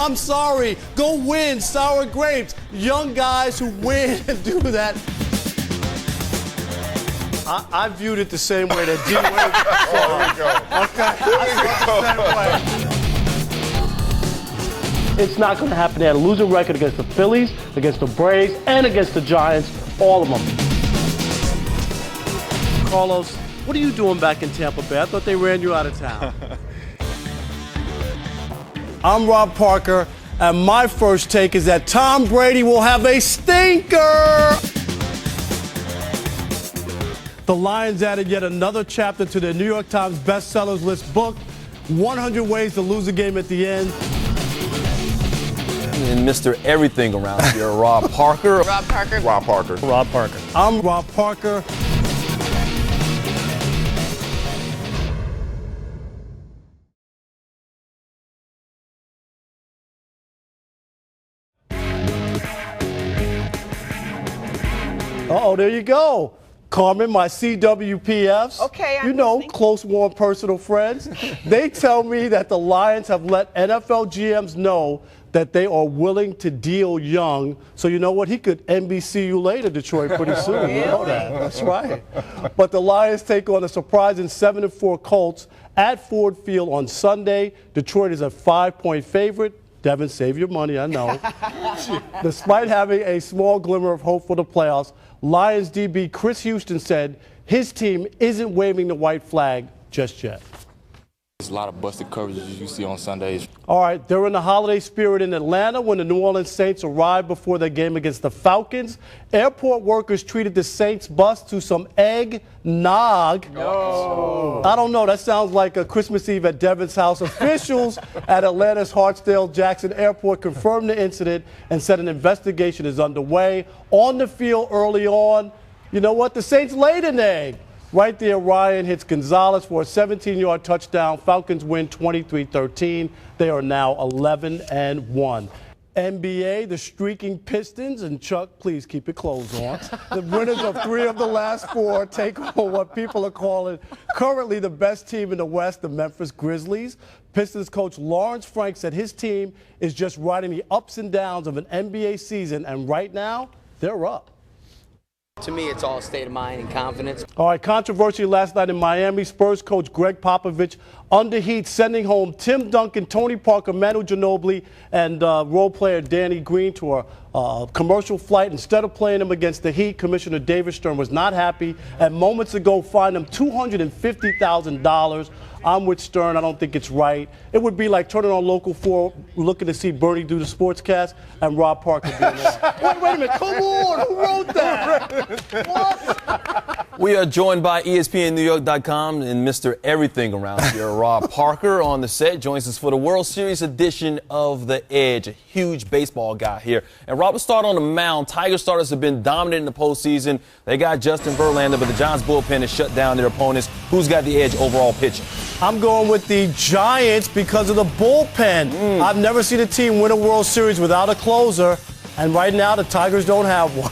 I'm sorry. Go win sour grapes. Young guys who win and do that. I viewed it the same way that D. Wade saw it. Okay. I saw it the same way. It's not going to happen. They had a losing record against the Phillies, against the Braves, and against the Giants. All of them. Carlos, what are you doing back in Tampa Bay? I thought they ran you out of town. I'm Rob Parker, and my first take is that Tom Brady will have a stinker. The Lions added yet another chapter to their New York Times bestsellers list book, 100 Ways to Lose a Game at the End. And Mr. Everything around here, Rob Parker. Rob Parker. Rob Parker. Rob Parker. I'm Rob Parker. Uh-oh, there you go. Carmen, my CWPFs. Okay, I'm you know, listening. close, warm, personal friends. They tell me that the Lions have let NFL GMs know that they are willing to deal Young. So you know what? He could NBC you later, Detroit, pretty soon. You know that. That's right. But the Lions take on a surprising 7-4 Colts at Ford Field on Sunday. Detroit is a 5-point favorite. Devin, save your money, I know. Despite having a small glimmer of hope for the playoffs, Lions DB Chris Houston said his team isn't waving the white flag just yet. There's a lot of busted coverages you see on Sundays. All right, they're in the holiday spirit in Atlanta when the New Orleans Saints arrived before their game against the Falcons. Airport workers treated the Saints bus to some eggnog. No. I don't know, that sounds like a Christmas Eve at Devin's house. Officials at Atlanta's Hartsdale-Jackson Airport confirmed the incident and said an investigation is underway. On the field early on, you know what? The Saints laid an egg. Right there, Ryan hits Gonzalez for a 17-yard touchdown. Falcons win 23-13. They are now 11-1. NBA, the streaking Pistons, and Chuck, please keep your clothes on. The winners of 3 of the last 4 take on what people are calling currently the best team in the West, the Memphis Grizzlies. Pistons coach Lawrence Frank said his team is just riding the ups and downs of an NBA season, and right now, they're up. To me, it's all state of mind and confidence. All right, controversy last night in Miami. Spurs coach Greg Popovich under heat, sending home Tim Duncan, Tony Parker, Manu Ginobili, and role player Danny Green to a commercial flight. Instead of playing them against the Heat, Commissioner David Stern was not happy, and moments ago fined them $250,000. I'm with Stern. I don't think it's right. It would be like turning on Local 4, looking to see Bernie do the sportscast, and Rob Parker being on. Wait a minute. Come on. Who wrote that? What? We are joined by ESPNNewYork.com and Mr. Everything around here, Rob Parker, on the set. Joins us for the World Series edition of The Edge, a huge baseball guy here. And Rob, let's start on the mound. Tiger starters have been dominant in the postseason. They got Justin Verlander, but the Giants bullpen has shut down their opponents. Who's got the edge overall pitching? I'm going with the Giants because of the bullpen. I've never seen a team win a World Series without a closer, and right now the Tigers don't have one.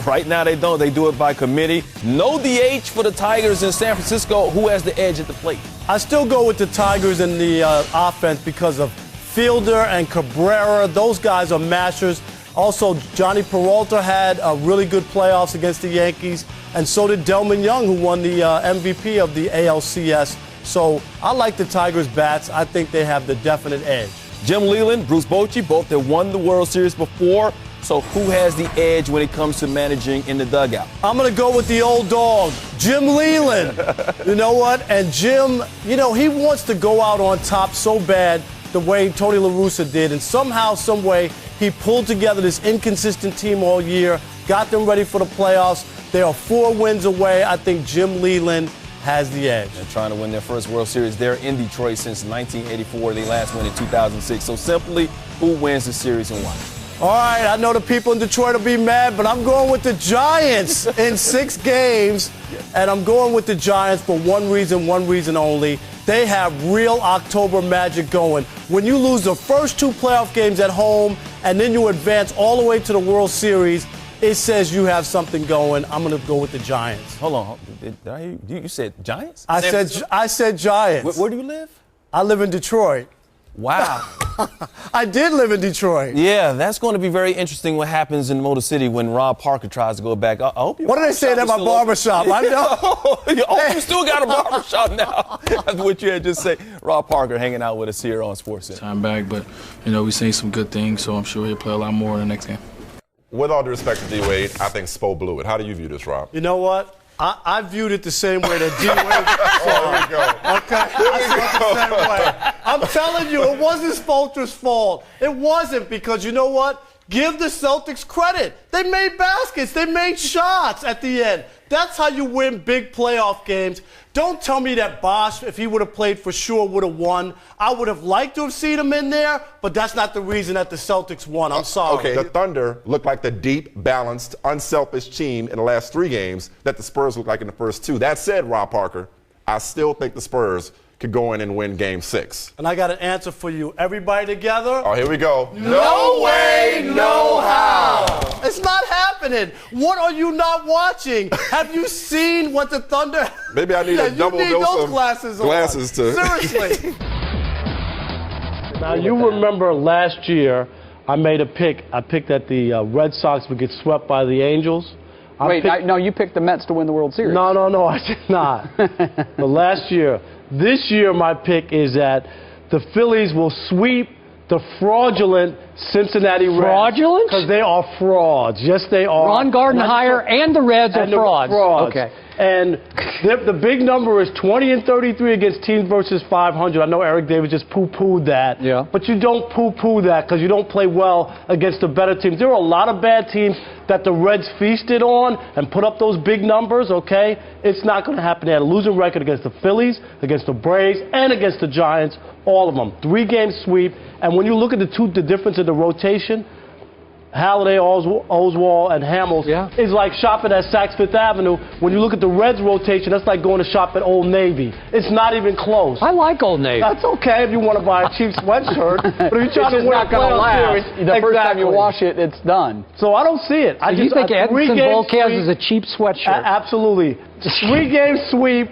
Right now they don't. They do it by committee. No DH for the Tigers in San Francisco. Who has the edge at the plate? I still go with the Tigers in the offense because of Fielder and Cabrera. Those guys are mashers. Also, Johnny Peralta had a really good playoffs against the Yankees, and so did Delman Young, who won the MVP of the ALCS. So I like the Tigers' bats. I think they have the definite edge. Jim Leyland, Bruce Bochy, both have won the World Series before. So who has the edge when it comes to managing in the dugout? I'm going to go with the old dog, Jim Leyland. You know what? And Jim, you know, he wants to go out on top so bad the way Tony La Russa did. And somehow, some way, he pulled together this inconsistent team all year, got them ready for the playoffs. They are 4 wins away. I think Jim Leyland has the edge. They're trying to win their first World Series. They're in Detroit since 1984. They last won in 2006. So simply, who wins the series and why? All right, I know the people in Detroit will be mad, but I'm going with the Giants in 6 games. And I'm going with the Giants for one reason only. They have real October magic going. When you lose the first 2 playoff games at home and then you advance all the way to the World Series, it says you have something going. I'm going to go with the Giants. Hold on. Did I hear you? You said Giants? I said Giants. Where do you live? I live in Detroit. Wow. I did live in Detroit. Yeah, that's going to be very interesting what happens in Motor City when Rob Parker tries to go back. I hope you. What did they say at my barbershop? I know. Oh, you still got a barbershop now. That's what you had just say. Rob Parker hanging out with us here on SportsCenter. Time back, but, we've seen some good things, so I'm sure he'll play a lot more in the next game. With all due respect to D-Wade, I think Spo blew it. How do you view this, Rob? You know what? I viewed it the same way that D-Wade saw it. Here we go. Okay? I saw it the same way. I'm telling you, it wasn't Spoelstra's fault. It wasn't, because you know what? Give the Celtics credit. They made baskets. They made shots at the end. That's how you win big playoff games. Don't tell me that Bosh, if he would have played for sure, would have won. I would have liked to have seen him in there, but that's not the reason that the Celtics won. I'm sorry. Okay, the Thunder looked like the deep, balanced, unselfish team in the last 3 games that the Spurs looked like in the first 2. That said, Rob Parker, I still think the Spurs could go in and win Game 6. And I got an answer for you. Everybody together? Oh, here we go. No way, no how. It's not happening. What are you not watching? Have you seen what the Thunder? Maybe I need a double you need dose those of glasses to. Seriously. Now you remember last year, I made a pick. I picked that the Red Sox would get swept by the Angels. No, you picked the Mets to win the World Series. No, I did not. But last year. This year, my pick is that the Phillies will sweep the fraudulent Cincinnati Reds. Fraudulent? Because they are frauds. Yes, they are. Ron Gardenhire and the Reds are frauds. Okay. And the big number is 20-33 against teams versus 500. I know Eric Davis just poo-pooed that. Yeah. But you don't poo-poo that because you don't play well against the better teams. There are a lot of bad teams that the Reds feasted on and put up those big numbers, okay? It's not going to happen. They had a losing record against the Phillies, against the Braves, and against the Giants, all of them. 3-game sweep. And when you look at the difference in the rotation, Halladay, Oswald, and Hamels is like shopping at Saks Fifth Avenue. When you look at the Reds rotation, that's like going to shop at Old Navy. It's not even close. I like Old Navy. That's okay if you want to buy a cheap sweatshirt. But if you're trying to win not going to last. The first time you Exactly. wash it, it's done. So I don't see it. Do you think Edson Volquez is a cheap sweatshirt? Absolutely. 3-game sweep,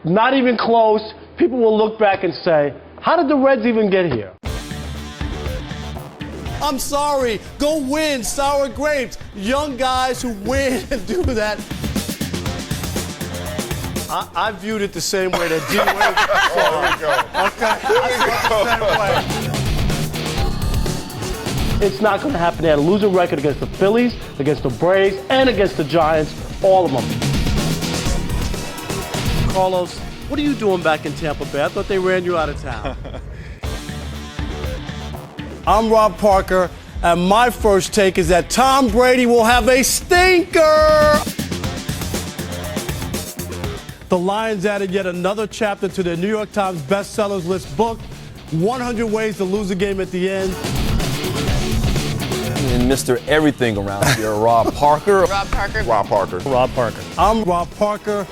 not even close. People will look back and say, how did the Reds even get here? I'm sorry. Go win sour grapes. Young guys who win and do that. I viewed it the same way that D-Wade saw it. Okay? I saw it the same way. It's not going to happen. They had a losing record against the Phillies, against the Braves, and against the Giants, all of them. Carlos, what are you doing back in Tampa Bay? I thought they ran you out of town. I'm Rob Parker, and my first take is that Tom Brady will have a stinker. The Lions added yet another chapter to their New York Times bestsellers list book, 100 Ways to Lose a Game at the End. And Mr. Everything around here, Rob Parker. Rob Parker. I'm Rob Parker.